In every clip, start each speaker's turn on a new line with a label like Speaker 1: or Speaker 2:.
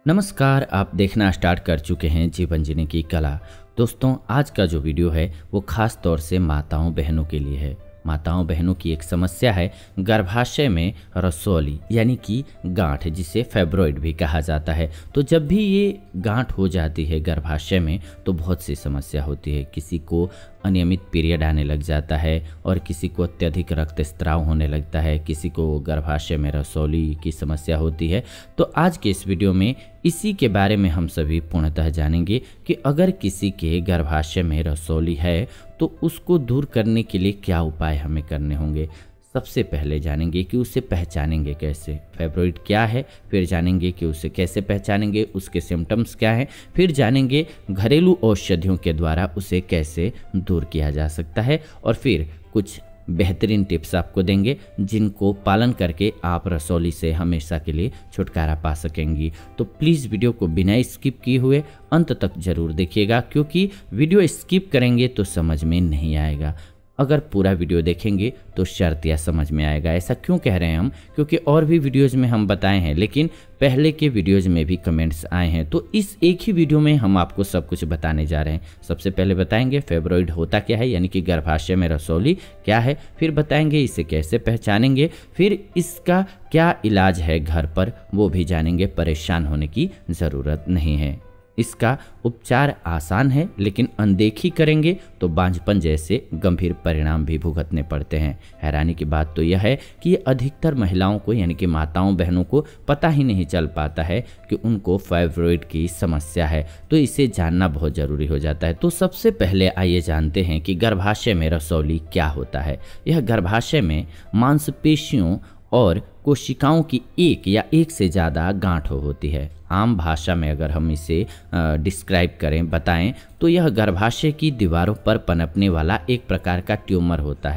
Speaker 1: नमस्कार, आप देखना स्टार्ट कर चुके हैं जीवन जीने की कला। दोस्तों, आज का जो वीडियो है वो खास तौर से माताओं बहनों के लिए है। माताओं बहनों की एक समस्या है गर्भाशय में रसौली यानी कि गांठ, जिसे फाइब्रॉइड भी कहा जाता है। तो जब भी ये गांठ हो जाती है गर्भाशय में तो बहुत सी समस्या होती है। किसी को अनियमित पीरियड आने लग जाता है और किसी को अत्यधिक रक्तस्राव होने लगता है, किसी को गर्भाशय में रसौली की समस्या होती है। तो आज के इस वीडियो में इसी के बारे में हम सभी पूर्णतः जानेंगे कि अगर किसी के गर्भाशय में रसौली है तो उसको दूर करने के लिए क्या उपाय हमें करने होंगे। सबसे पहले जानेंगे कि उसे पहचानेंगे कैसे, फाइब्रॉइड क्या है, फिर जानेंगे कि उसे कैसे पहचानेंगे, उसके सिम्टम्स क्या हैं, फिर जानेंगे घरेलू औषधियों के द्वारा उसे कैसे दूर किया जा सकता है, और फिर कुछ बेहतरीन टिप्स आपको देंगे जिनको पालन करके आप रसौली से हमेशा के लिए छुटकारा पा सकेंगी। तो प्लीज़ वीडियो को बिना स्किप किए हुए अंत तक जरूर देखिएगा, क्योंकि वीडियो स्किप करेंगे तो समझ में नहीं आएगा। अगर पूरा वीडियो देखेंगे तो शर्त या समझ में आएगा। ऐसा क्यों कह रहे हैं हम, क्योंकि और भी वीडियोज़ में हम बताए हैं, लेकिन पहले के वीडियोज़ में भी कमेंट्स आए हैं, तो इस एक ही वीडियो में हम आपको सब कुछ बताने जा रहे हैं। सबसे पहले बताएंगे फाइब्रॉइड होता क्या है, यानी कि गर्भाशय में रसौली क्या है, फिर बताएंगे इसे कैसे पहचानेंगे, फिर इसका क्या इलाज है घर पर वो भी जानेंगे। परेशान होने की ज़रूरत नहीं है। इसका उपचार आसान है, लेकिन अनदेखी करेंगे तो बांझपन जैसे गंभीर परिणाम भी भुगतने पड़ते हैं। हैरानी की बात तो यह है कि ये अधिकतर महिलाओं को यानी कि माताओं बहनों को पता ही नहीं चल पाता है कि उनको फाइब्रॉइड की समस्या है, तो इसे जानना बहुत ज़रूरी हो जाता है। तो सबसे पहले आइए जानते हैं कि गर्भाशय में रसौली क्या होता है। यह गर्भाशय में मांसपेशियों और कोशिकाओं की एक या एक से ज़्यादा गांठों होती है। आम भाषा में अगर हम इसे डिस्क्राइब करें, बताएं, तो यह गर्भाशय की दीवारों पर पनपने वाला एक प्रकार का ट्यूमर होता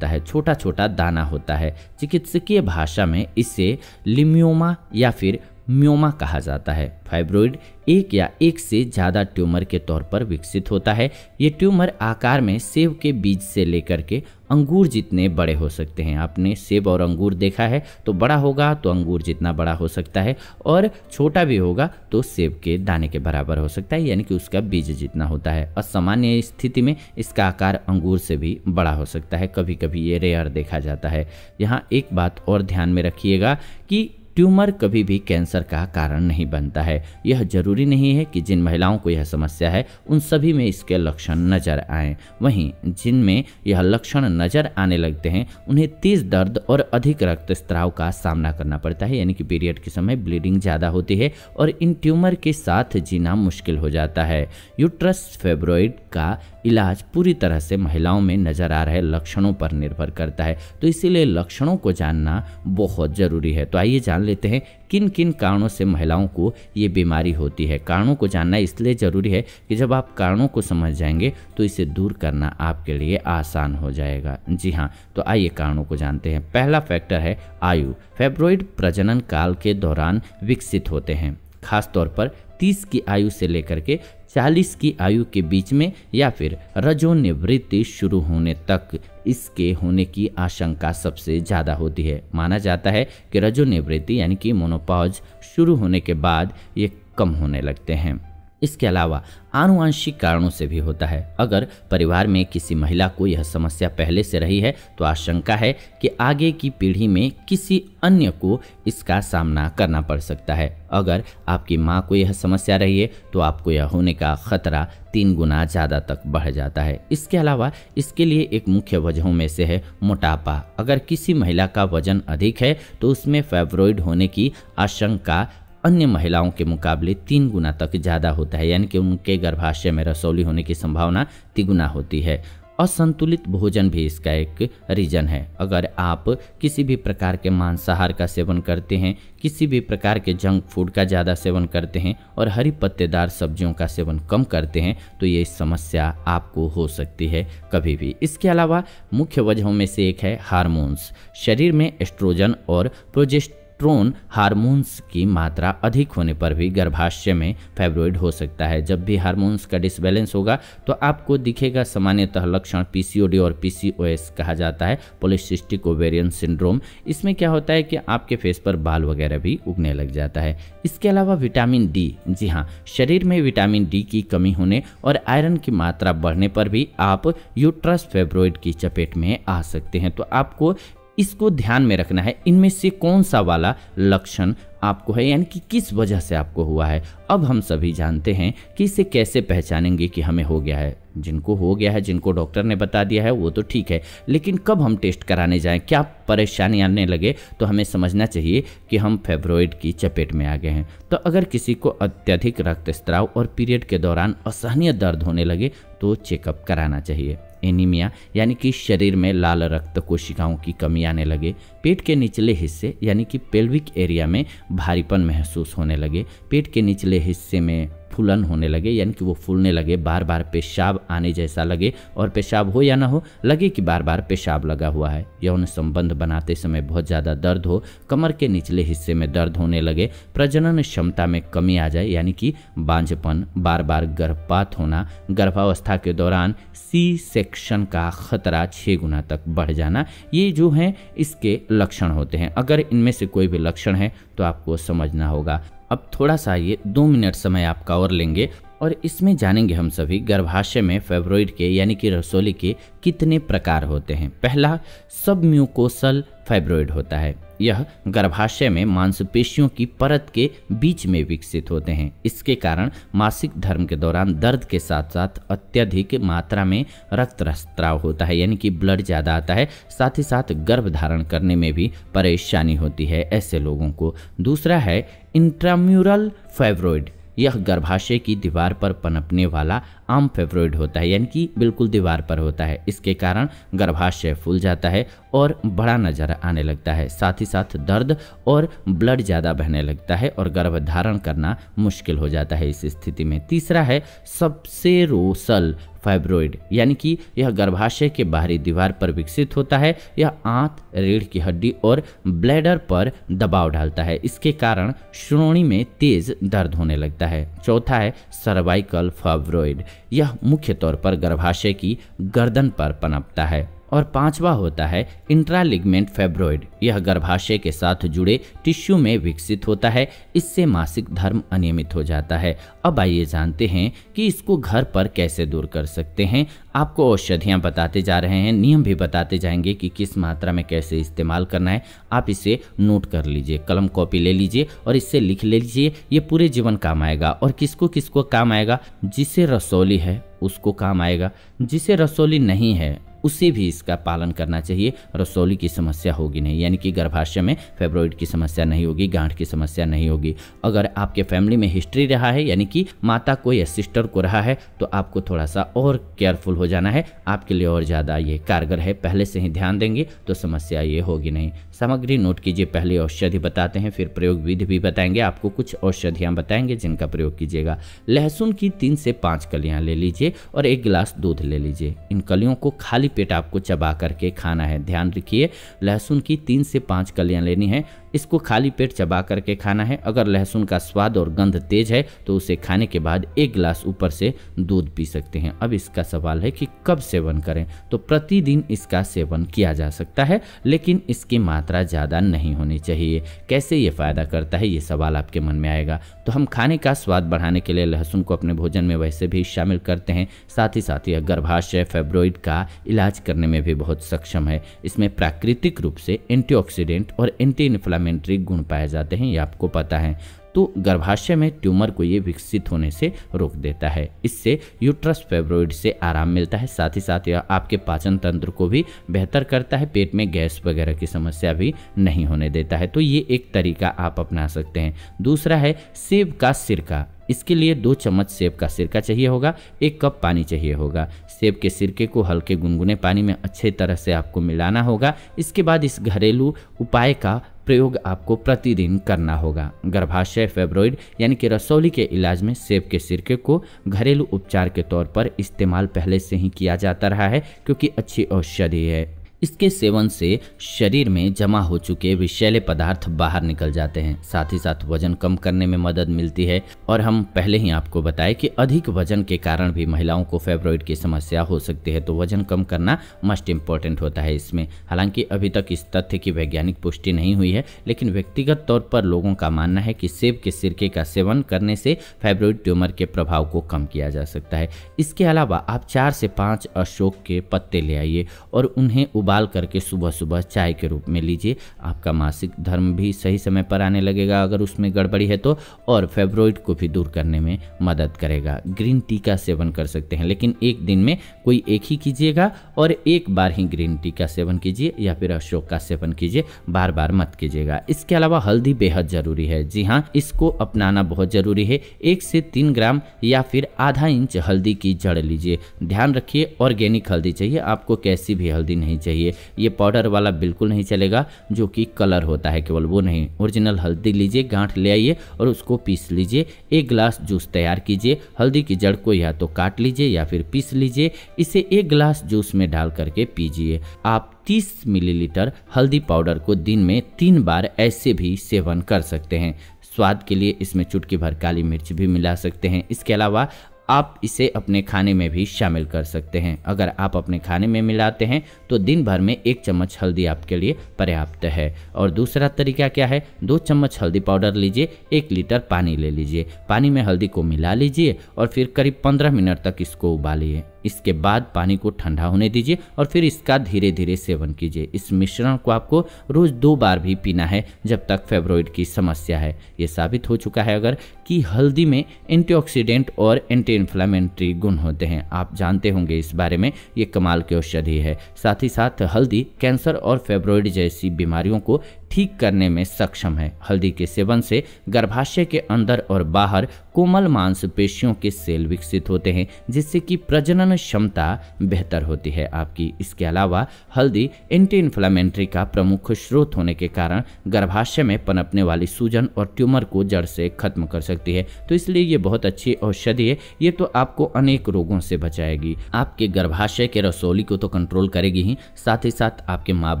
Speaker 1: है। छोटा छोटा दाना होता है। चिकित्सकीय भाषा में इसे लिम्फोमा या फिर म्योमा कहा जाता है। फाइब्रॉइड एक या एक से ज़्यादा ट्यूमर के तौर पर विकसित होता है। ये ट्यूमर आकार में सेब के बीज से लेकर के अंगूर जितने बड़े हो सकते हैं। आपने सेब और अंगूर देखा है, तो बड़ा होगा तो अंगूर जितना बड़ा हो सकता है, और छोटा भी होगा तो सेब के दाने के बराबर हो सकता है, यानी कि उसका बीज जितना होता है। असामान्य स्थिति में इसका आकार अंगूर से भी बड़ा हो सकता है। कभी कभी ये रेयर देखा जाता है। यहाँ एक बात और ध्यान में रखिएगा कि ट्यूमर कभी भी कैंसर का कारण नहीं बनता है। यह जरूरी नहीं है कि जिन महिलाओं को यह समस्या है उन सभी में इसके लक्षण नजर आएं। वहीं जिनमें यह लक्षण नजर आने लगते हैं उन्हें तेज दर्द और अधिक रक्तस्राव का सामना करना पड़ता है, यानी कि पीरियड के समय ब्लीडिंग ज़्यादा होती है और इन ट्यूमर के साथ जीना मुश्किल हो जाता है। यूट्रस फाइब्रॉइड का इलाज पूरी तरह से महिलाओं में नजर आ रहे लक्षणों पर निर्भर करता है, तो इसीलिए लक्षणों को जानना बहुत ज़रूरी है। तो आइए जान लेते हैं किन किन कारणों से महिलाओं को ये बीमारी होती है। कारणों को जानना इसलिए ज़रूरी है कि जब आप कारणों को समझ जाएंगे तो इसे दूर करना आपके लिए आसान हो जाएगा। जी हाँ, तो आइए कारणों को जानते हैं। पहला फैक्टर है आयु। फाइब्रॉइड प्रजनन काल के दौरान विकसित होते हैं, खास तौर पर 30 की आयु से लेकर के 40 की आयु के बीच में, या फिर रजोनिवृत्ति शुरू होने तक इसके होने की आशंका सबसे ज़्यादा होती है। माना जाता है कि रजोनिवृत्ति यानी कि मोनोपॉज शुरू होने के बाद ये कम होने लगते हैं। इसके अलावा आनुवंशिक कारणों से भी होता है। अगर परिवार में किसी महिला को यह समस्या पहले से रही है तो आशंका है कि आगे की पीढ़ी में किसी अन्य को इसका सामना करना पड़ सकता है। अगर आपकी माँ को यह समस्या रही है तो आपको यह होने का खतरा 3 गुना ज़्यादा तक बढ़ जाता है। इसके अलावा इसके लिए एक मुख्य वजहों में से है मोटापा। अगर किसी महिला का वजन अधिक है तो उसमें फाइब्रॉइड होने की आशंका अन्य महिलाओं के मुकाबले 3 गुना तक ज़्यादा होता है, यानी कि उनके गर्भाशय में रसौली होने की संभावना 3 गुना होती है। असंतुलित भोजन भी इसका एक रीजन है। अगर आप किसी भी प्रकार के मांसाहार का सेवन करते हैं, किसी भी प्रकार के जंक फूड का ज़्यादा सेवन करते हैं और हरी पत्तेदार सब्जियों का सेवन कम करते हैं तो ये समस्या आपको हो सकती है कभी भी। इसके अलावा मुख्य वजहों में से एक है हार्मोन्स। शरीर में एस्ट्रोजन और प्रोजेस्टेरोन टेस्टोस्टेरोन हार्मोन्स की मात्रा अधिक होने पर भी गर्भाशय में फाइब्रॉइड हो सकता है। जब भी हार्मोन्स का डिसबैलेंस होगा तो आपको दिखेगा। सामान्यतः लक्षण पीसीओडी और पीसीओएस कहा जाता है, पॉलीसिस्टिक ओवेरियन सिंड्रोम। इसमें क्या होता है कि आपके फेस पर बाल वगैरह भी उगने लग जाता है। इसके अलावा विटामिन डी, जी हाँ, शरीर में विटामिन डी की कमी होने और आयरन की मात्रा बढ़ने पर भी आप यूट्रस फाइब्रॉइड की चपेट में आ सकते हैं। तो आपको इसको ध्यान में रखना है, इनमें से कौन सा वाला लक्षण आपको है, यानी कि किस वजह से आपको हुआ है। अब हम सभी जानते हैं कि इसे कैसे पहचानेंगे कि हमें हो गया है। जिनको हो गया है, जिनको डॉक्टर ने बता दिया है वो तो ठीक है, लेकिन कब हम टेस्ट कराने जाएं, क्या परेशानी आने लगे तो हमें समझना चाहिए कि हम फाइब्रॉइड की चपेट में आ गए हैं। तो अगर किसी को अत्यधिक रक्तस्राव और पीरियड के दौरान असहनीय दर्द होने लगे तो चेकअप कराना चाहिए। एनीमिया यानी कि शरीर में लाल रक्त कोशिकाओं की कमी आने लगे, पेट के निचले हिस्से यानी कि पेल्विक एरिया में भारीपन महसूस होने लगे, पेट के निचले हिस्से में फूलन होने लगे यानी कि वो फूलने लगे, बार बार पेशाब आने जैसा लगे और पेशाब हो या ना हो लगे कि बार बार पेशाब लगा हुआ है, यौन संबंध बनाते समय बहुत ज़्यादा दर्द हो, कमर के निचले हिस्से में दर्द होने लगे, प्रजनन क्षमता में कमी आ जाए यानी कि बांझपन, बार बार गर्भपात होना, गर्भावस्था के दौरान सी सेक्शन का खतरा 6 गुना तक बढ़ जाना, ये जो हैं इसके लक्षण होते हैं। अगर इनमें से कोई भी लक्षण है तो आपको समझना होगा। अब थोड़ा सा ये 2 मिनट समय आपका और लेंगे और इसमें जानेंगे हम सभी गर्भाशय में फाइब्रॉइड के यानी कि रसोली के कितने प्रकार होते हैं। पहला सबम्यूकोसल फाइब्रॉइड होता है। यह गर्भाशय में मांसपेशियों की परत के बीच में विकसित होते हैं। इसके कारण मासिक धर्म के दौरान दर्द के साथ साथ अत्यधिक मात्रा में रक्तस्राव होता है यानी कि ब्लड ज़्यादा आता है, साथ ही साथ गर्भ धारण करने में भी परेशानी होती है ऐसे लोगों को। दूसरा है इंट्राम्यूरल फाइब्रॉइड। यह गर्भाशय की दीवार पर पनपने वाला आम फाइब्रॉइड होता है यानी कि बिल्कुल दीवार पर होता है। इसके कारण गर्भाशय फूल जाता है और बड़ा नजर आने लगता है, साथ ही साथ दर्द और ब्लड ज़्यादा बहने लगता है और गर्भ धारण करना मुश्किल हो जाता है इस स्थिति में। तीसरा है सबसेरोसल फाइब्रॉइड यानी कि यह गर्भाशय के बाहरी दीवार पर विकसित होता है। यह आंत, रीढ़ की हड्डी और ब्लैडर पर दबाव डालता है। इसके कारण श्रोणि में तेज दर्द होने लगता है। चौथा है सर्वाइकल फाइब्रॉइड। यह मुख्य तौर पर गर्भाशय की गर्दन पर पनपता है। और पांचवा होता है इंट्रालिगमेंट फाइब्रॉइड। यह गर्भाशय के साथ जुड़े टिश्यू में विकसित होता है। इससे मासिक धर्म अनियमित हो जाता है। अब आइए जानते हैं कि इसको घर पर कैसे दूर कर सकते हैं। आपको औषधियाँ बताते जा रहे हैं, नियम भी बताते जाएंगे कि किस मात्रा में कैसे इस्तेमाल करना है। आप इसे नोट कर लीजिए, कलम कॉपी ले लीजिए और इससे लिख लीजिए। ये पूरे जीवन काम आएगा। और किसको किसको काम आएगा? जिसे रसौली है उसको काम आएगा, जिसे रसौली नहीं है उसे भी इसका पालन करना चाहिए। रसौली की समस्या होगी नहीं, यानी कि गर्भाशय में फाइब्रॉइड की समस्या नहीं होगी, गांठ की समस्या नहीं होगी। अगर आपके फैमिली में हिस्ट्री रहा है, यानी कि माता को या सिस्टर को रहा है, तो आपको थोड़ा सा और केयरफुल हो जाना है। आपके लिए और ज़्यादा ये कारगर है। पहले से ही ध्यान देंगे तो समस्या ये होगी नहीं। सामग्री नोट कीजिए। पहले औषधि बताते हैं, फिर प्रयोग विधि भी बताएंगे। आपको कुछ औषधियाँ बताएंगे जिनका प्रयोग कीजिएगा। लहसुन की 3 से 5 कलियाँ ले लीजिए और 1 गिलास दूध ले लीजिए। इन कलियों को खाली पेट आपको चबा करके खाना है। ध्यान रखिए, लहसुन की 3 से 5 कलियां लेनी है। इसको खाली पेट चबा करके खाना है। अगर लहसुन का स्वाद और गंध तेज है तो उसे खाने के बाद 1 गिलास ऊपर से दूध पी सकते हैं। अब इसका सवाल है कि कब सेवन करें। तो प्रतिदिन इसका सेवन किया जा सकता है, लेकिन इसकी मात्रा ज़्यादा नहीं होनी चाहिए। कैसे ये फायदा करता है, ये सवाल आपके मन में आएगा। तो हम खाने का स्वाद बढ़ाने के लिए लहसुन को अपने भोजन में वैसे भी शामिल करते हैं। साथ ही यह गर्भाशय फाइब्रॉइड का इलाज करने में भी बहुत सक्षम है। इसमें प्राकृतिक रूप से एंटीऑक्सीडेंट और एंटी इन्फ्लेमेटरी गुण पाए जाते हैं, ये आपको पता है। तो गर्भाशय में ट्यूमर को ये विकसित होने से रोक देता है। इससे यूट्रस फाइब्रॉइड से आराम मिलता है। साथ ही साथ यह आपके पाचन तंत्र को भी बेहतर करता है। पेट में गैस वगैरह की समस्या भी नहीं होने देता है। तो ये एक तरीका आप अपना सकते हैं। दूसरा है सेब का सिरका। इसके लिए 2 चम्मच सेब का सिरका चाहिए होगा, 1 कप पानी चाहिए होगा। सेब के सिरके को हल्के गुनगुने पानी में अच्छे तरह से आपको मिलाना होगा। इसके बाद इस घरेलू उपाय का प्रयोग आपको प्रतिदिन करना होगा। गर्भाशय फाइब्रॉइड यानी कि रसौली के इलाज में सेब के सिरके को घरेलू उपचार के तौर पर इस्तेमाल पहले से ही किया जाता रहा है, क्योंकि अच्छी औषधि है। इसके सेवन से शरीर में जमा हो चुके विषैले पदार्थ बाहर निकल जाते हैं, साथ ही साथ वजन कम करने में मदद मिलती है। और हम पहले ही आपको बताएं कि अधिक वजन के कारण भी महिलाओं को फाइब्रॉइड की समस्या हो सकती है, तो वजन कम करना मस्ट इम्पॉर्टेंट होता है इसमें। हालांकि अभी तक इस तथ्य की वैज्ञानिक पुष्टि नहीं हुई है, लेकिन व्यक्तिगत तौर पर लोगों का मानना है कि सेब के सिरके का सेवन करने से फाइब्रॉइड ट्यूमर के प्रभाव को कम किया जा सकता है। इसके अलावा आप 4 से 5 अशोक के पत्ते ले आइए और उन्हें उबाल करके सुबह सुबह चाय के रूप में लीजिए। आपका मासिक धर्म भी सही समय पर आने लगेगा अगर उसमें गड़बड़ी है तो, और फाइब्रॉइड को भी दूर करने में मदद करेगा। ग्रीन टी का सेवन कर सकते हैं, लेकिन एक दिन में कोई एक ही कीजिएगा और एक बार ही ग्रीन टी का सेवन कीजिए या फिर अशोक का सेवन कीजिए, बार बार मत कीजिएगा। इसके अलावा हल्दी बेहद जरूरी है। जी हाँ, इसको अपनाना बहुत जरूरी है। 1 से 3 ग्राम या फिर आधा इंच हल्दी की जड़ लीजिए। ध्यान रखिए ऑर्गेनिक हल्दी चाहिए आपको, कैसी भी हल्दी नहीं चाहिए। ये पाउडर वाला बिल्कुल नहीं चलेगा जो कि कलर होता है केवल, वो नहीं। ओरिजिनल हल्दी लीजिए, गांठ ले आइए और उसको पीस लीजिए। 1 गिलास जूस तैयार कीजिए। हल्दी की जड़ को या तो काट लीजिए या फिर पीस लीजिए। इसे 1 गिलास जूस में डाल करके पीजिए। आप 30 मिलीलीटर हल्दी पाउडर को दिन में 3 बार ऐसे भी सेवन कर सकते हैं। स्वाद के लिए इसमें चुटकी भर काली मिर्च भी मिला सकते हैं। इसके अलावा आप इसे अपने खाने में भी शामिल कर सकते हैं। अगर आप अपने खाने में मिलाते हैं तो दिन भर में 1 चम्मच हल्दी आपके लिए पर्याप्त है। और दूसरा तरीका क्या है, 2 चम्मच हल्दी पाउडर लीजिए, 1 लीटर पानी ले लीजिए, पानी में हल्दी को मिला लीजिए और फिर करीब 15 मिनट तक इसको उबालिए। इसके बाद पानी को ठंडा होने दीजिए और फिर इसका धीरे धीरे सेवन कीजिए। इस मिश्रण को आपको रोज 2 बार भी पीना है जब तक फाइब्रॉइड की समस्या है। ये साबित हो चुका है अगर कि हल्दी में एंटीऑक्सीडेंट और एंटी इन्फ्लेमेटरी गुण होते हैं। आप जानते होंगे इस बारे में, ये कमाल की औषधि है। साथ ही साथ हल्दी कैंसर और फाइब्रॉइड जैसी बीमारियों को ठीक करने में सक्षम है। हल्दी के सेवन से गर्भाशय के अंदर और बाहर कोमल मांसपेशियों के सेल विकसित होते हैं, जिससे कि प्रजनन क्षमता बेहतर होती है आपकी। इसके अलावा हल्दी एंटी इन्फ्लेमेटरी का प्रमुख स्रोत होने के कारण गर्भाशय में पनपने वाली सूजन और ट्यूमर को जड़ से खत्म कर सकती है। तो इसलिए ये बहुत अच्छी औषधि है। ये तो आपको अनेक रोगों से बचाएगी। आपके गर्भाशय के रसौली को तो कंट्रोल करेगी ही, साथ ही साथ आपके मां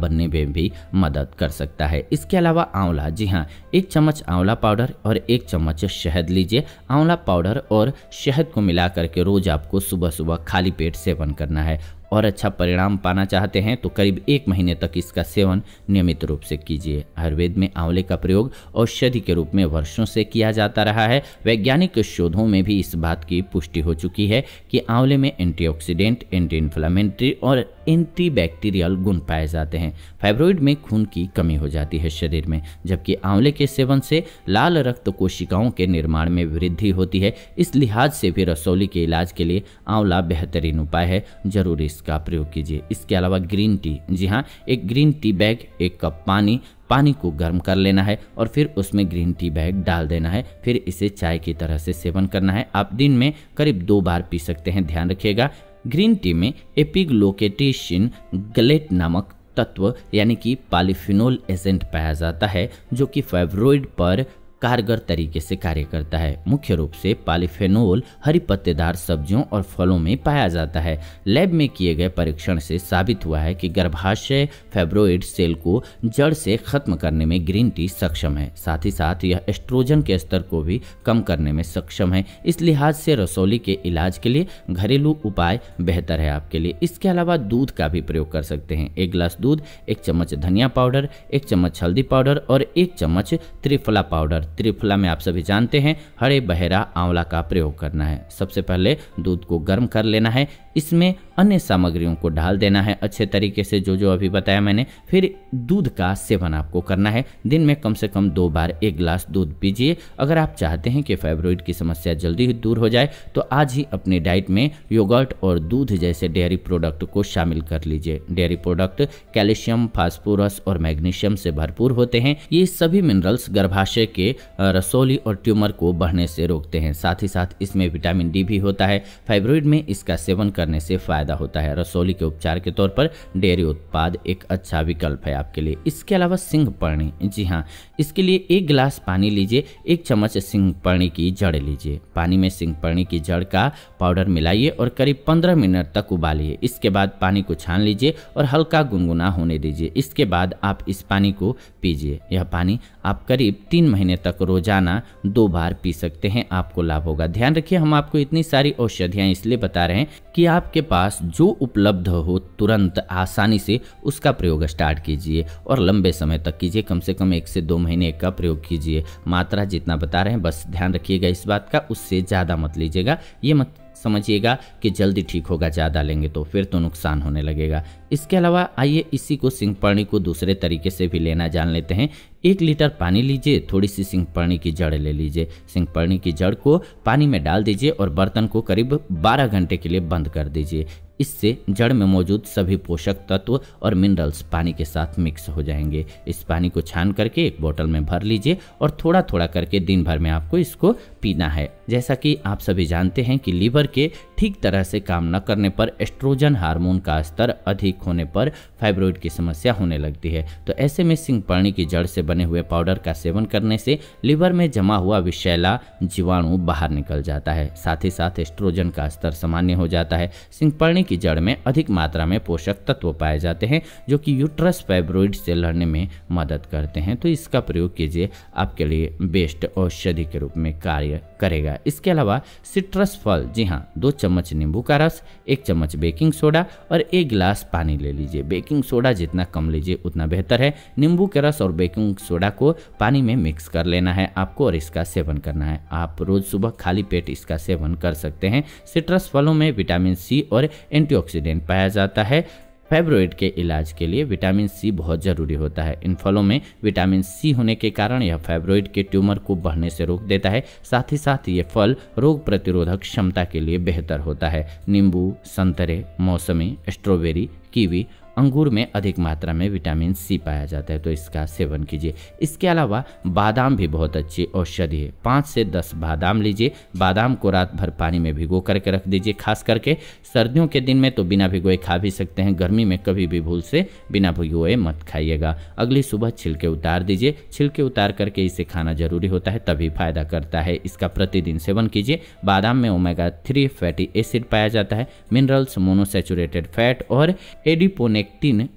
Speaker 1: बनने में भी मदद कर सकता है। इसके अलावा आंवला, जी हाँ, 1 चम्मच आंवला पाउडर और 1 चम्मच शहद लीजिए। आंवला पाउडर और शहद को मिला करके रोज आपको सुबह सुबह खाली पेट सेवन करना है। और अच्छा परिणाम पाना चाहते हैं तो करीब 1 महीने तक इसका सेवन नियमित रूप से कीजिए। आयुर्वेद में आंवले का प्रयोग औषधि के रूप में वर्षों से किया जाता रहा है। वैज्ञानिक शोधों में भी इस बात की पुष्टि हो चुकी है कि आंवले में एंटीऑक्सीडेंट, एंटी इन्फ्लेमेटरी और एंटीबैक्टीरियल गुण पाए जाते हैं। फाइब्रॉइड में खून की कमी हो जाती है शरीर में, जबकि आंवले के सेवन से लाल रक्त कोशिकाओं के निर्माण में वृद्धि होती है। इस लिहाज से भी रसौली के इलाज के लिए आंवला बेहतरीन उपाय है। जरूर इसका प्रयोग कीजिए। इसके अलावा ग्रीन टी, जी हाँ, 1 ग्रीन टी बैग, 1 कप पानी को गर्म कर लेना है और फिर उसमें ग्रीन टी बैग डाल देना है। फिर इसे चाय की तरह से सेवन करना है। आप दिन में करीब 2 बार पी सकते हैं। ध्यान रखिएगा, ग्रीन टी में एपिग्लोकेटेशिन गलेट नामक तत्व यानी कि पॉलीफिनोल एजेंट पाया जाता है, जो कि फाइब्रॉइड पर कारगर तरीके से कार्य करता है। मुख्य रूप से पॉलीफेनोल हरी पत्तेदार सब्जियों और फलों में पाया जाता है। लैब में किए गए परीक्षण से साबित हुआ है कि गर्भाशय फाइब्रॉइड सेल को जड़ से खत्म करने में ग्रीन टी सक्षम है। साथ ही साथ यह एस्ट्रोजन के स्तर को भी कम करने में सक्षम है। इस लिहाज से रसौली के इलाज के लिए घरेलू उपाय बेहतर है आपके लिए। इसके अलावा दूध का भी प्रयोग कर सकते हैं। 1 गिलास दूध, 1 चम्मच धनिया पाउडर, 1 चम्मच हल्दी पाउडर और 1 चम्मच त्रिफला पाउडर। त्रिफला में आप सभी जानते हैं हरे बहेरा आंवला का प्रयोग करना है। सबसे पहले दूध को गर्म कर लेना है, इसमें अन्य सामग्रियों को डाल देना है अच्छे तरीके से, जो अभी बताया मैंने। फिर दूध का सेवन आपको करना है। दिन में कम से कम 2 बार 1 गिलास दूध पीजिए। अगर आप चाहते हैं कि फाइब्रॉइड की समस्या जल्दी दूर हो जाए तो आज ही अपनी डाइट में योगर्ट और दूध जैसे डेयरी प्रोडक्ट को शामिल कर लीजिए। डेयरी प्रोडक्ट कैल्शियम, फास्फोरस और मैग्नीशियम से भरपूर होते हैं। ये सभी मिनरल्स गर्भाशय के रसौली और ट्यूमर को बढ़ने से रोकते हैं। साथ ही साथ इसमें विटामिन डी भी होता है। फाइब्रॉइड में इसका सेवन करने से फायदा होता है। रसौली के उपचार के तौर पर डेयरी उत्पाद एक अच्छा विकल्प है आपके लिए। इसके अलावा सिंहपर्णी, जी हाँ, इसके लिए 1 गिलास पानी लीजिए, 1 चम्मच सिंहपर्णी की जड़ लीजिए। पानी में सिंहपर्णी की जड़ का पाउडर मिलाइए और करीब 15 मिनट तक उबालिए। इसके बाद पानी को छान लीजिए और हल्का गुनगुना होने दीजिए। इसके बाद आप इस पानी को पीजिए। यह पानी आप करीब 3 महीने तक रोजाना 2 बार पी सकते हैं, आपको लाभ होगा। ध्यान रखिए, हम आपको इतनी सारी औषधियां इसलिए बता रहे हैं कि आपके पास जो उपलब्ध हो तुरंत आसानी से उसका प्रयोग स्टार्ट कीजिए और लंबे समय तक कीजिए। कम से कम 1 से 2 महीने का प्रयोग कीजिए। मात्रा जितना बता रहे हैं बस ध्यान रखिएगा इस बात का, उससे ज़्यादा मत लीजिएगा। ये मत समझिएगा कि जल्दी ठीक होगा, ज़्यादा लेंगे तो फिर तो नुकसान होने लगेगा। इसके अलावा आइए इसी को सिंहपर्णी को दूसरे तरीके से भी लेना जान लेते हैं। 1 लीटर पानी लीजिए, थोड़ी सी सिंहपर्णी की जड़ ले लीजिए। सिंहपर्णी की जड़ को पानी में डाल दीजिए और बर्तन को करीब 12 घंटे के लिए बंद कर दीजिए। इससे जड़ में मौजूद सभी पोषक तत्व और मिनरल्स पानी के साथ मिक्स हो जाएंगे। इस पानी को छान करके एक बोतल में भर लीजिए और थोड़ा थोड़ा करके दिन भर में आपको इसको पीना है। जैसा कि आप सभी जानते हैं कि लीवर के ठीक तरह से काम न करने पर एस्ट्रोजन हार्मोन का स्तर अधिक होने पर फाइब्रॉइड की समस्या होने लगती है। तो ऐसे में सिंहपर्णी की जड़ से बने हुए पाउडर का सेवन करने से लीवर में जमा हुआ विषैला जीवाणु बाहर निकल जाता है। साथ ही साथ एस्ट्रोजन का स्तर सामान्य हो जाता है। सिंहपर्णी की जड़ में अधिक मात्रा में पोषक तत्व पाए जाते हैं जो कि यूट्रस फाइब्रॉइड से लड़ने में मदद करते हैं। तो इसका प्रयोग कीजिए, आपके लिए बेस्ट औषधि के रूप में कार्य करेगा। इसके अलावा सिट्रस फल, जी हाँ, 2 चम्मच नींबू का रस, 1 चम्मच बेकिंग सोडा और 1 गिलास पानी ले लीजिए। बेकिंग सोडा जितना कम लीजिए उतना बेहतर है। नींबू के रस और बेकिंग सोडा को पानी में मिक्स कर लेना है आपको और इसका सेवन करना है। आप रोज सुबह खाली पेट इसका सेवन कर सकते हैं। सिट्रस फलों में विटामिन सी और एंटीऑक्सीडेंट पाया जाता है। फाइब्रॉइड के इलाज के लिए विटामिन सी बहुत ज़रूरी होता है। इन फलों में विटामिन सी होने के कारण यह फाइब्रॉइड के ट्यूमर को बढ़ने से रोक देता है। साथ ही साथ ये फल रोग प्रतिरोधक क्षमता के लिए बेहतर होता है। नींबू, संतरे, मौसमी, स्ट्रॉबेरी, कीवी, अंगूर में अधिक मात्रा में विटामिन सी पाया जाता है, तो इसका सेवन कीजिए। इसके अलावा बादाम भी बहुत अच्छी औषधि है। 5 से 10 बादाम लीजिए। बादाम को रात भर पानी में भिगो करके रख दीजिए। खास करके सर्दियों के दिन में तो बिना भिगोए खा भी सकते हैं, गर्मी में कभी भी भूल से बिना भिगोए मत खाइएगा। अगली सुबह छिलके उतार दीजिए। छिलके उतार करके इसे खाना जरूरी होता है, तभी फायदा करता है। इसका प्रतिदिन सेवन कीजिए। बादाम में ओमेगा 3 फैटी एसिड पाया जाता है, मिनरल्स, मोनोसैचुरेटेड फैट और एडिपोनेक्टिन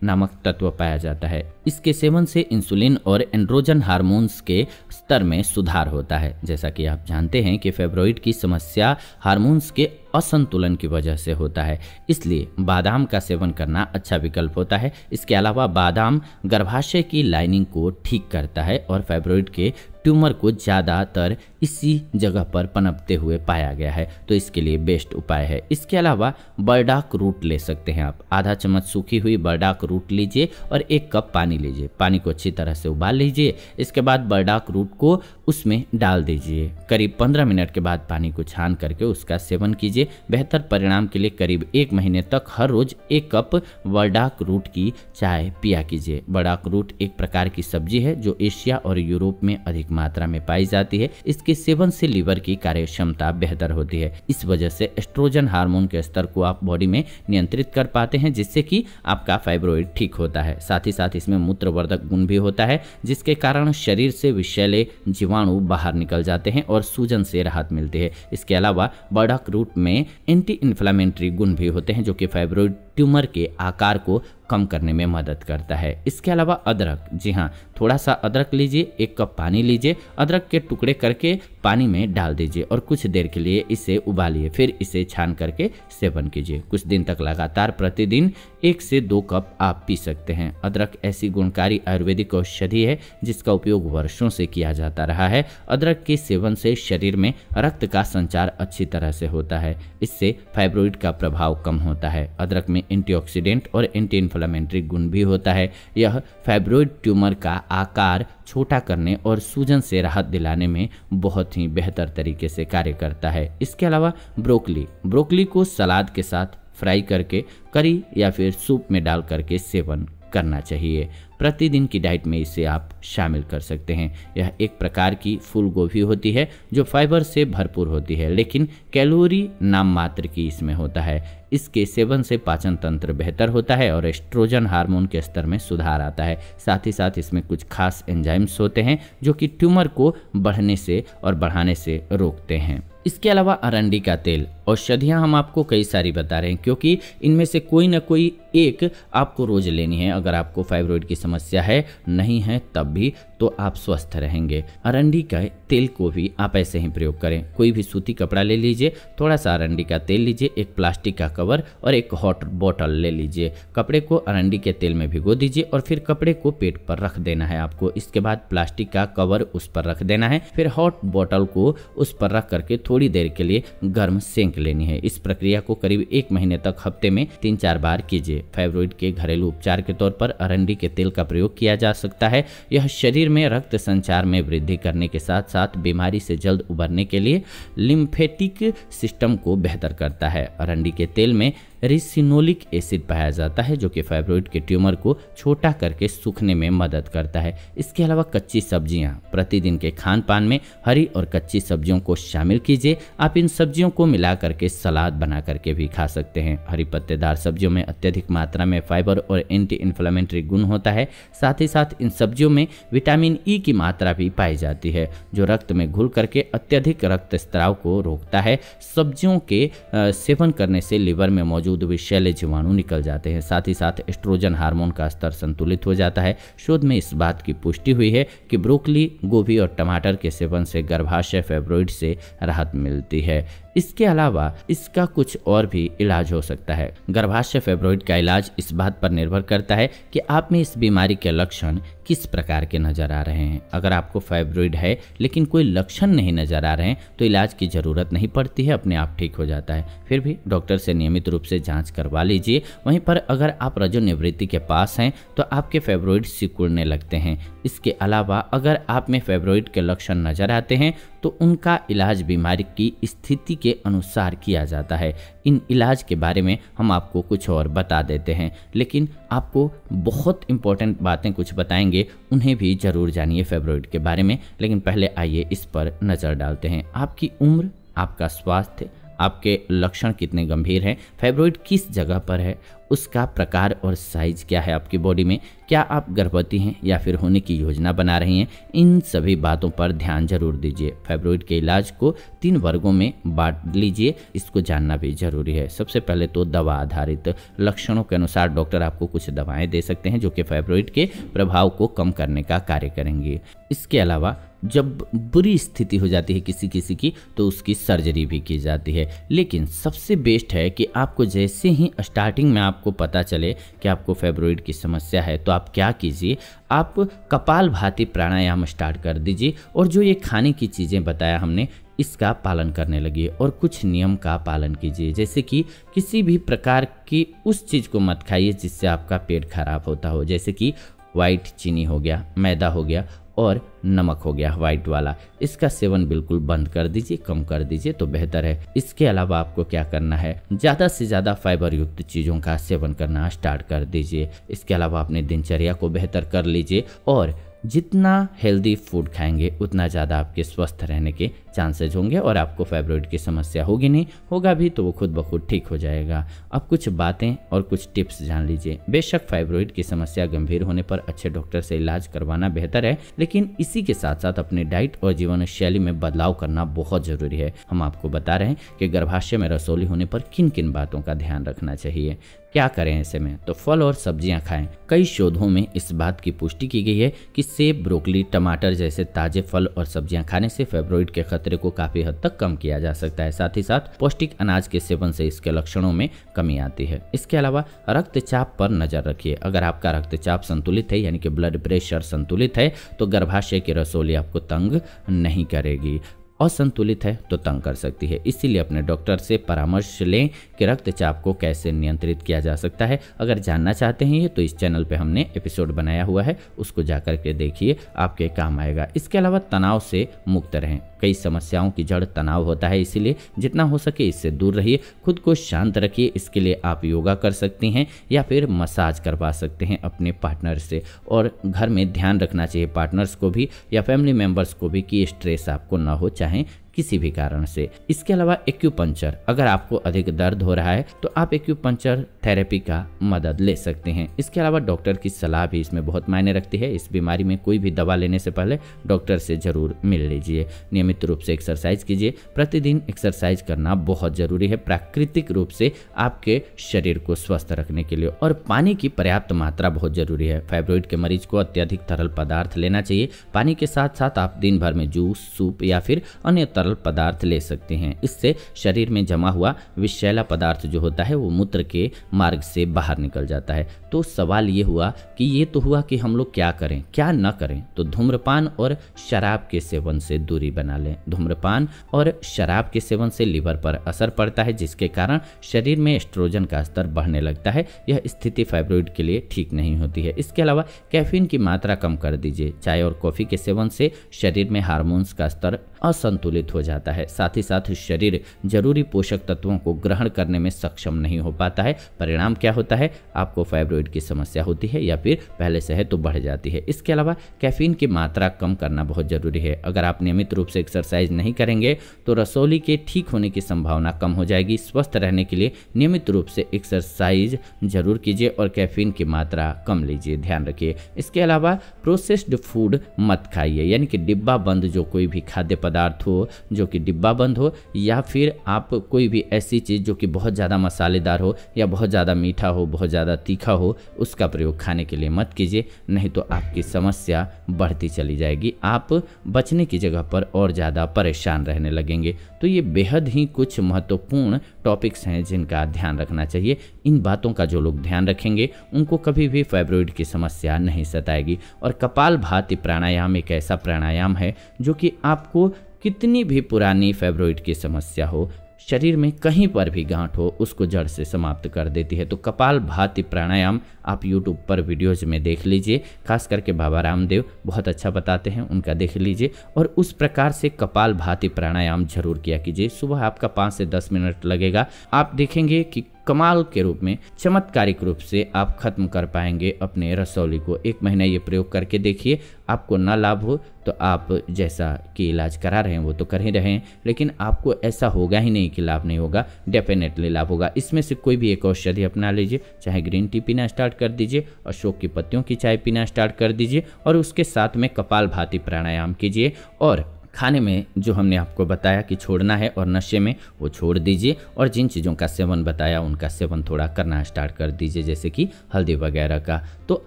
Speaker 1: नामक तत्व पाया जाता है। इसके सेवन से इंसुलिन और एंड्रोजन हार्मोन्स के स्तर में सुधार होता है। जैसा कि आप जानते हैं कि फाइब्रॉइड की समस्या हार्मोन्स के असंतुलन की वजह से होता है, इसलिए बादाम का सेवन करना अच्छा विकल्प होता है। इसके अलावा बादाम गर्भाशय की लाइनिंग को ठीक करता है और फाइब्रॉइड के ट्यूमर को ज़्यादातर इसी जगह पर पनपते हुए पाया गया है, तो इसके लिए बेस्ट उपाय है। इसके अलावा बरडाक रूट ले सकते हैं आप। आधा चम्मच सूखी हुई बरडाक रूट लीजिए और 1 कप पानी लीजिए। पानी को अच्छी तरह से उबाल लीजिए। इसके बाद बरडाक रूट को उसमें डाल दीजिए। करीब 15 मिनट के बाद पानी को छान करके उसका सेवन कीजिए। बेहतर परिणाम के लिए करीब 1 महीने तक हर रोज 1 कप बरडाक रूट की चाय पिया कीजिए। बरडाक रूट एक प्रकार की सब्जी है जो एशिया और यूरोप में अधिक मात्रा में पाई जाती है। इसके सेवन से लीवर की कार्य क्षमता बेहतर होती है। इस वजह से एस्ट्रोजन हार्मोन के स्तर को आप बॉडी में नियंत्रित कर पाते हैं, जिससे कि आपका फाइब्रॉइड ठीक होता है। साथ ही साथ इसमें मूत्रवर्धक गुण भी होता है, जिसके कारण शरीर से विषैले जीवाणु बाहर निकल जाते हैं और सूजन से राहत मिलती है। इसके अलावा बरडाक रूट में एंटी इन्फ्लामेटरी गुण भी होते हैं जो कि फाइब्रॉइड ट्यूमर के आकार को कम करने में मदद करता है। इसके अलावा अदरक, जी हाँ, थोड़ा सा अदरक लीजिए। 1 कप पानी लीजिए। अदरक के टुकड़े करके पानी में डाल दीजिए और कुछ देर के लिए इसे उबालिए, फिर इसे छान करके सेवन कीजिए। कुछ दिन तक लगातार प्रतिदिन 1 से 2 कप आप पी सकते हैं। अदरक ऐसी गुणकारी आयुर्वेदिक औषधि है जिसका उपयोग वर्षों से किया जाता रहा है। अदरक के सेवन से शरीर में रक्त का संचार अच्छी तरह से होता है। इससे फाइब्रॉइड का प्रभाव कम होता है। अदरक में एंटीऑक्सीडेंट और एंटी इन्फ्लेमेटरी गुण भी होता है। यह फाइब्रॉइड ट्यूमर का आकार छोटा करने और सूजन से राहत दिलाने में बहुत ही बेहतर तरीके से कार्य करता है। इसके अलावा ब्रोकली को सलाद के साथ फ्राई करके, करी या फिर सूप में डाल करके सेवन करना चाहिए। प्रतिदिन की डाइट में इसे आप शामिल कर सकते हैं। यह एक प्रकार की फूल गोभी होती है जो फाइबर से भरपूर होती है, लेकिन कैलोरी नाम मात्र की इसमें होता है। इसके सेवन से पाचन तंत्र बेहतर होता है और एस्ट्रोजन हार्मोन के स्तर में सुधार आता है। साथ ही साथ इसमें कुछ खास एंजाइम्स होते हैं जो कि ट्यूमर को बढ़ने से और बढ़ाने से रोकते हैं। इसके अलावा अरंडी का तेल, औषधियाँ हम आपको कई सारी बता रहे हैं क्योंकि इनमें से कोई ना कोई एक आपको रोज लेनी है। अगर आपको फाइब्रोइड की समस्या है, नहीं है तब भी, तो आप स्वस्थ रहेंगे। अरंडी का तेल को भी आप ऐसे ही प्रयोग करें। कोई भी सूती कपड़ा ले लीजिए, थोड़ा सा अरंडी का तेल लीजिए, एक प्लास्टिक का कवर और एक हॉट बॉटल ले लीजिए। कपड़े को अरंडी के तेल में भिगो दीजिए और फिर कपड़े को पेट पर रख देना है आपको। इसके बाद प्लास्टिक का कवर उस पर रख देना है, फिर हॉट बॉटल को उस पर रख करके थोड़ी देर के लिए गर्म सेंक लेनी है। इस प्रक्रिया को करीब 1 महीने तक हफ्ते में 3-4 बार कीजिए। फाइब्रोइड के घरेलू उपचार के तौर पर अरंडी के तेल का प्रयोग किया जा सकता है। यह शरीर में रक्त संचार में वृद्धि करने के साथ साथ बीमारी से जल्द उबरने के लिए लिम्फेटिक सिस्टम को बेहतर करता है। अरंडी के तेल में रिसिनोलिक एसिड पाया जाता है जो कि फाइब्रोइड के ट्यूमर को छोटा करके सूखने में मदद करता है। इसके अलावा कच्ची सब्जियां, प्रतिदिन के खान पान में हरी और कच्ची सब्जियों को शामिल कीजिए। आप इन सब्जियों को मिला करके सलाद बना करके भी खा सकते हैं। हरी पत्तेदार सब्जियों में अत्यधिक मात्रा में फाइबर और एंटी इन्फ्लेमेटरी गुण होता है। साथ ही साथ इन सब्जियों में विटामिन ई की मात्रा भी पाई जाती है जो रक्त में घुल करके अत्यधिक रक्तस्राव को रोकता है। सब्जियों के सेवन करने से लिवर में मौजूद विषैले जीवाणु निकल जाते हैं। साथ ही साथ एस्ट्रोजन हार्मोन का स्तर संतुलित हो जाता है। शोध में इस बात की पुष्टि हुई है कि ब्रोकली, गोभी और टमाटर के सेवन से गर्भाशय फाइब्रोइड से राहत मिलती है। इसके अलावा इसका कुछ और भी इलाज हो सकता है। गर्भाशय फाइब्रोइड का इलाज इस बात पर निर्भर करता है कि आप में इस बीमारी के लक्षण किस प्रकार के नजर आ रहे हैं। अगर आपको फाइब्रोइड है लेकिन कोई लक्षण नहीं नजर आ रहे हैं तो इलाज की जरूरत नहीं पड़ती है, अपने आप ठीक हो जाता है। फिर भी डॉक्टर से नियमित रूप से जांच करवा लीजिए। वहीं पर अगर आप रजोनिवृत्ति के पास हैं तो आपके फाइब्रोइड सिकुड़ने लगते हैं। इसके अलावा अगर आप में फाइब्रोइड के लक्षण नजर आते हैं तो उनका इलाज बीमारी की स्थिति के अनुसार किया जाता है। इन इलाज के बारे में हम आपको कुछ और बता देते हैं, लेकिन आपको बहुत इंपॉर्टेंट बातें कुछ बताएंगे, उन्हें भी जरूर जानिए फाइब्रोइड के बारे में। लेकिन पहले आइए इस पर नज़र डालते हैं। आपकी उम्र, आपका स्वास्थ्य, आपके लक्षण कितने गंभीर हैं, फाइब्रोइड किस जगह पर है, उसका प्रकार और साइज क्या है आपकी बॉडी में, क्या आप गर्भवती हैं या फिर होने की योजना बना रही हैं, इन सभी बातों पर ध्यान जरूर दीजिए। फाइब्रोइड के इलाज को 3 वर्गों में बांट लीजिए, इसको जानना भी जरूरी है। सबसे पहले तो दवा आधारित लक्षणों के अनुसार डॉक्टर आपको कुछ दवाएं दे सकते हैं जो कि फाइब्रोइड के प्रभाव को कम करने का कार्य करेंगी। इसके अलावा जब बुरी स्थिति हो जाती है किसी किसी की तो उसकी सर्जरी भी की जाती है। लेकिन सबसे बेस्ट है कि आपको जैसे ही स्टार्टिंग में आपको पता चले कि आपको फाइब्रोइड की समस्या है तो आप क्या कीजिए, आप कपालभाति प्राणायाम स्टार्ट कर दीजिए और जो ये खाने की चीज़ें बताया हमने इसका पालन करने लगिए और कुछ नियम का पालन कीजिए। जैसे कि किसी भी प्रकार की उस चीज़ को मत खाइए जिससे आपका पेट खराब होता हो, जैसे कि वाइट चीनी हो गया, मैदा हो गया और नमक हो गया वाइट वाला, इसका सेवन बिल्कुल बंद कर दीजिए, कम कर दीजिए तो बेहतर है। इसके अलावा आपको क्या करना है, ज़्यादा से ज़्यादा फाइबर युक्त चीज़ों का सेवन करना स्टार्ट कर दीजिए। इसके अलावा अपनी दिनचर्या को बेहतर कर लीजिए और जितना हेल्दी फूड खाएंगे उतना ज़्यादा आपके स्वस्थ रहने के चांसेज होंगे और आपको फाइब्रोइड की समस्या होगी नहीं, होगा भी तो वो खुद ब खुद ठीक हो जाएगा। अब कुछ बातें और कुछ टिप्स जान लीजिए। बेशक फाइब्रोइड की समस्या गंभीर होने पर अच्छे डॉक्टर से इलाज करवाना बेहतर है, लेकिन इसी के साथ साथ अपनी डाइट और जीवन शैली में बदलाव करना बहुत ज़रूरी है। हम आपको बता रहे हैं कि गर्भाशय में रसौली होने पर किन किन बातों का ध्यान रखना चाहिए। क्या करें ऐसे में, तो फल और सब्जियां खाएं। कई शोधों में इस बात की पुष्टि की गई है कि सेब, ब्रोकली, टमाटर जैसे ताजे फल और सब्जियां खाने से फाइब्रोइड के खतरे को काफी हद तक कम किया जा सकता है। साथ ही साथ पौष्टिक अनाज के सेवन से इसके लक्षणों में कमी आती है। इसके अलावा रक्तचाप पर नजर रखिए। अगर आपका रक्तचाप संतुलित है यानी कि ब्लड प्रेशर संतुलित है तो गर्भाशय की रसौली आपको तंग नहीं करेगी। असंतुलित है तो तंग कर सकती है। इसीलिए अपने डॉक्टर से परामर्श लें कि रक्तचाप को कैसे नियंत्रित किया जा सकता है। अगर जानना चाहते हैं ये तो इस चैनल पे हमने एपिसोड बनाया हुआ है, उसको जाकर के देखिए, आपके काम आएगा। इसके अलावा तनाव से मुक्त रहें। कई समस्याओं की जड़ तनाव होता है, इसीलिए जितना हो सके इससे दूर रहिए, खुद को शांत रखिए। इसके लिए आप योगा कर सकती हैं या फिर मसाज करवा सकते हैं अपने पार्टनर से। और घर में ध्यान रखना चाहिए पार्टनर्स को भी या फैमिली मेम्बर्स को भी कि स्ट्रेस आपको ना हो, चाहे किसी भी कारण से। इसके अलावा एक्यूपंक्चर, अगर आपको अधिक दर्द हो रहा है तो आप एक्यूपंक्चर थेरेपी का मदद ले सकते हैं। इसके अलावा डॉक्टर की सलाह भी इसमें बहुत मायने रखती है। इस बीमारी में कोई भी दवा लेने से पहले डॉक्टर से जरूर मिल लीजिए। नियमित रूप से एक्सरसाइज कीजिए। प्रतिदिन एक्सरसाइज करना बहुत जरूरी है प्राकृतिक रूप से आपके शरीर को स्वस्थ रखने के लिए। और पानी की पर्याप्त मात्रा बहुत जरूरी है। फाइब्रॉइड के मरीज को अत्यधिक तरल पदार्थ लेना चाहिए। पानी के साथ साथ आप दिन भर में जूस, सूप या फिर अन्य तरल पदार्थ ले सकते हैं। इससे शरीर में जमा हुआ विषैला पदार्थ जो होता है वो मूत्र के मार्ग से बाहर निकल जाता है। तो सवाल ये हुआ कि हम लोग क्या करें, क्या न करें। तो धूम्रपान और शराब के सेवन से दूरी बना लें। धूम्रपान और शराब के सेवन से लीवर पर असर पड़ता है, जिसके कारण शरीर में एस्ट्रोजन का स्तर बढ़ने लगता है। यह स्थिति फाइब्रॉइड के लिए ठीक नहीं होती है। इसके अलावा कैफीन की मात्रा कम कर दीजिए। चाय और कॉफी के सेवन से शरीर में हार्मोन्स का स्तर असंतुलित हो जाता है। साथ ही साथ शरीर जरूरी पोषक तत्वों को ग्रहण करने में सक्षम नहीं हो पाता है। परिणाम क्या होता है, आपको फाइब्रॉइड की समस्या होती है या फिर पहले से है तो बढ़ जाती है। इसके अलावा कैफीन की मात्रा कम करना बहुत जरूरी है। अगर आप नियमित रूप से एक्सरसाइज नहीं करेंगे तो रसौली के ठीक होने की संभावना कम हो जाएगी। स्वस्थ रहने के लिए नियमित रूप से एक्सरसाइज जरूर कीजिए और कैफीन की मात्रा कम लीजिए, ध्यान रखिए। इसके अलावा प्रोसेस्ड फूड मत खाइए, यानी कि डिब्बा बंद जो कोई भी खाद्य पदार्थ हो जो कि डिब्बा बंद हो, या फिर आप कोई भी ऐसी चीज़ जो कि बहुत ज़्यादा मसालेदार हो या बहुत ज़्यादा मीठा हो, बहुत ज़्यादा तीखा हो, उसका प्रयोग खाने के लिए मत कीजिए, नहीं तो आपकी समस्या बढ़ती चली जाएगी। आप बचने की जगह पर और ज़्यादा परेशान रहने लगेंगे। तो ये बेहद ही कुछ महत्वपूर्ण टॉपिक्स हैं जिनका ध्यान रखना चाहिए। इन बातों का जो लोग ध्यान रखेंगे उनको कभी भी फाइब्रॉइड की समस्या नहीं सताएगी। और कपालभाति प्राणायाम एक ऐसा प्राणायाम है जो कि आपको कितनी भी पुरानी फाइब्रॉइड की समस्या हो, शरीर में कहीं पर भी गांठ हो, उसको जड़ से समाप्त कर देती है। तो कपालभाति प्राणायाम आप YouTube पर वीडियोज में देख लीजिए, खास करके बाबा रामदेव बहुत अच्छा बताते हैं, उनका देख लीजिए और उस प्रकार से कपालभाति प्राणायाम जरूर किया कीजिए। सुबह आपका 5 से 10 मिनट लगेगा। आप देखेंगे कि कमाल के रूप में, चमत्कारिक रूप से आप खत्म कर पाएंगे अपने रसौली को। 1 महीना ये प्रयोग करके देखिए। आपको ना लाभ हो तो आप जैसा कि इलाज करा रहे हैं वो तो कर ही रहे हैं, लेकिन आपको ऐसा होगा ही नहीं कि लाभ नहीं होगा, डेफिनेटली लाभ होगा। इसमें से कोई भी एक औषधि अपना लीजिए, चाहे ग्रीन टी पीना स्टार्ट कर दीजिए, अशोक की पत्तियों की चाय पीना स्टार्ट कर दीजिए और उसके साथ में कपालभाति प्राणायाम कीजिए। और खाने में जो हमने आपको बताया कि छोड़ना है और नशे में वो छोड़ दीजिए, और जिन चीज़ों का सेवन बताया उनका सेवन थोड़ा करना स्टार्ट कर दीजिए, जैसे कि हल्दी वगैरह का। तो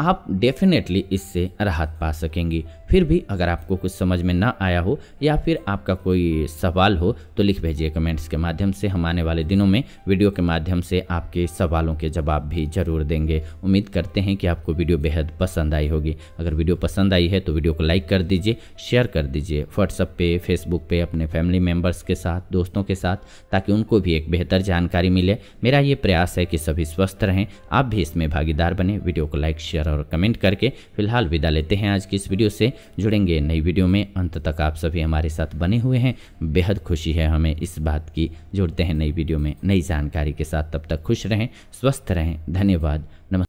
Speaker 1: आप डेफिनेटली इससे राहत पा सकेंगी। फिर भी अगर आपको कुछ समझ में ना आया हो या फिर आपका कोई सवाल हो तो लिख भेजिए कमेंट्स के माध्यम से। हम आने वाले दिनों में वीडियो के माध्यम से आपके सवालों के जवाब भी जरूर देंगे। उम्मीद करते हैं कि आपको वीडियो बेहद पसंद आई होगी। अगर वीडियो पसंद आई है तो वीडियो को लाइक कर दीजिए, शेयर कर दीजिए व्हाट्सएप पे, फेसबुक पे, अपने फैमिली मेम्बर्स के साथ, दोस्तों के साथ, ताकि उनको भी एक बेहतर जानकारी मिले। मेरा ये प्रयास है कि सभी स्वस्थ रहें, आप भी इसमें भागीदार बने। वीडियो को लाइक, शेयर और कमेंट करके फिलहाल विदा लेते हैं आज की इस वीडियो से। जुड़ेंगे नई वीडियो में। अंत तक आप सभी हमारे साथ बने हुए हैं, बेहद खुशी है हमें इस बात की। जुड़ते हैं नई वीडियो में नई जानकारी के साथ, तब तक खुश रहें, स्वस्थ रहें। धन्यवाद, नमस्कार।